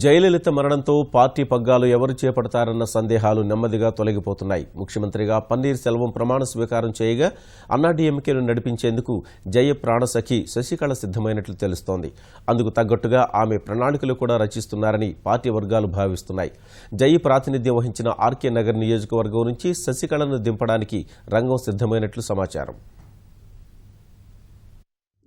జయలలిత మరణంతో పార్టీ పగ్గాలు ఎవరు చేపడతారన్న సందేహాలు నెమ్మదిగా తొలగిపోతున్నాయి. ముఖ్యమంత్రిగా పన్నీర్ సెల్వం ప్రమాణ స్వీకారం చేయగా అన్నాడీఎంకేను నడిపించేందుకు జయ ప్రాణసఖి శశికళ సిద్ధమైనట్లు తెలుస్తోంది. అందుకు తగ్గట్టుగా ఆమె ప్రణాళికలు కూడా రచిస్తున్నారని పార్టీ వర్గాలు భావిస్తున్నాయి. జయ ప్రాతినిధ్యం వహించిన ఆర్కే నగర్ నియోజకవర్గం నుంచి శశికళను దింపడానికి రంగం సిద్ధమైనట్లు సమాచారం.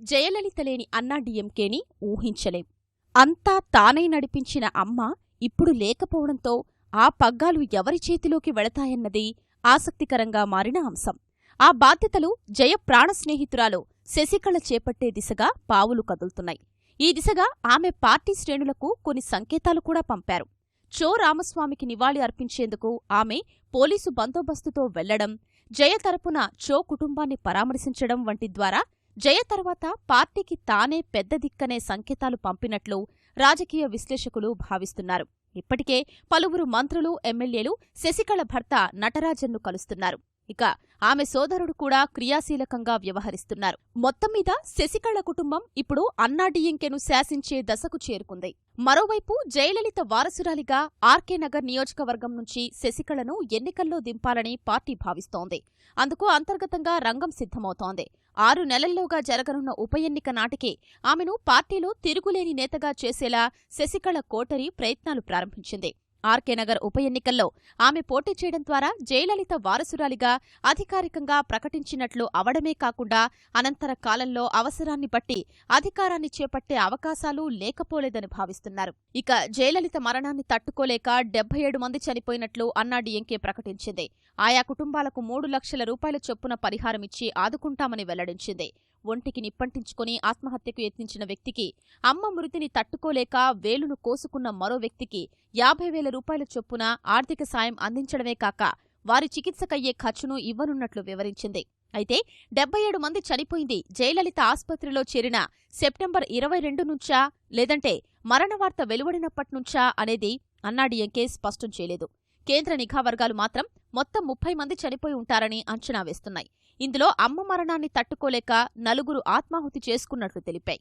జయలలిత లేని అన్నాడీఎంకేని ఊహించలేం. అంతా తానే నడిపించిన అమ్మ ఇప్పుడు లేకపోవడంతో ఆ పగ్గాలు ఎవరి చేతిలోకి వెళతాయన్నది ఆసక్తికరంగా మారిన అంశం. ఆ బాధ్యతలు జయ ప్రాణస్నేహితురాలు శశికళ చేపట్టే దిశగా పావులు కదులుతున్నాయి. ఈ దిశగా ఆమె పార్టీ శ్రేణులకు కొన్ని సంకేతాలు కూడా పంపారు. చో రామస్వామికి నివాళి అర్పించేందుకు ఆమె పోలీసు బందోబస్తుతో వెళ్లడం, జయ తరపున చో కుటుంబాన్ని పరామర్శించడం వంటి ద్వారా జయ తర్వాత పార్టీకి తానే పెద్ద దిక్కనే సంకేతాలు పంపినట్లు రాజకీయ విశ్లేషకులు భావిస్తున్నారు. ఇప్పటికే పలువురు మంత్రులు, ఎమ్మెల్యేలు శశికళ భర్త నటరాజన్ను కలుస్తున్నారు. ఇక ఆమె సోదరుడు కూడా క్రియాశీలకంగా వ్యవహరిస్తున్నారు. మొత్తం మీద శశికళ కుటుంబం ఇప్పుడు అన్నాడీఎంకేను శాసించే దశకు చేరుకుంది. మరోవైపు జయలలిత వారసురాలిగా ఆర్కే నగర్ నియోజకవర్గం నుంచి శశికళను ఎన్నికల్లో దింపాలని పార్టీ భావిస్తోంది. అందుకు అంతర్గతంగా రంగం సిద్ధమవుతోంది. 6 నెలల్లోగా జరగనున్న ఉప ఎన్నిక నాటికి ఆమెను పార్టీలో తిరుగులేని నేతగా చేసేలా శశికళ కోటరీ ప్రయత్నాలు ప్రారంభించింది. ఆర్కే నగర్ ఉప ఎన్నికల్లో ఆమె పోటీ చేయడం ద్వారా జయలలిత వారసురాలిగా అధికారికంగా ప్రకటించినట్లు అవడమే కాకుండా అనంతర కాలంలో అవసరాన్ని బట్టి అధికారాన్ని చేపట్టే అవకాశాలు లేకపోలేదని భావిస్తున్నారు. ఇక జయలలిత మరణాన్ని తట్టుకోలేక 77 మంది చనిపోయినట్లు అన్నాడీఎంకే ప్రకటించింది. ఆయా కుటుంబాలకు 3 లక్షల రూపాయల చొప్పున పరిహారమిచ్చి ఆదుకుంటామని వెల్లడించింది. ఒంటికి నిప్పంటించుకుని ఆత్మహత్యకు యత్నించిన వ్యక్తికి, అమ్మ మృతిని తట్టుకోలేక వేలును కోసుకున్న మరో వ్యక్తికి 50,000 రూపాయల చొప్పున ఆర్థిక సాయం అందించడమే కాక వారి చికిత్సకయ్యే ఖర్చును ఇవ్వనున్నట్లు వివరించింది. అయితే 77 మంది చనిపోయింది జయలలిత ఆస్పత్రిలో చేరిన సెప్టెంబర్ 22 నుంచా లేదంటే మరణవార్త వెలువడినప్పట్నుంచా అనేది అన్నాడీఎంకే స్పష్టం చేయలేదు. కేంద్ర నిఘా వర్గాలు మాత్రం మొత్తం 30 మంది చనిపోయి ఉంటారని అంచనా వేస్తున్నాయి. ఇందులో అమ్మ మరణాన్ని తట్టుకోలేక 4 ఆత్మాహుతి చేసుకున్నట్లు తెలిపాయి.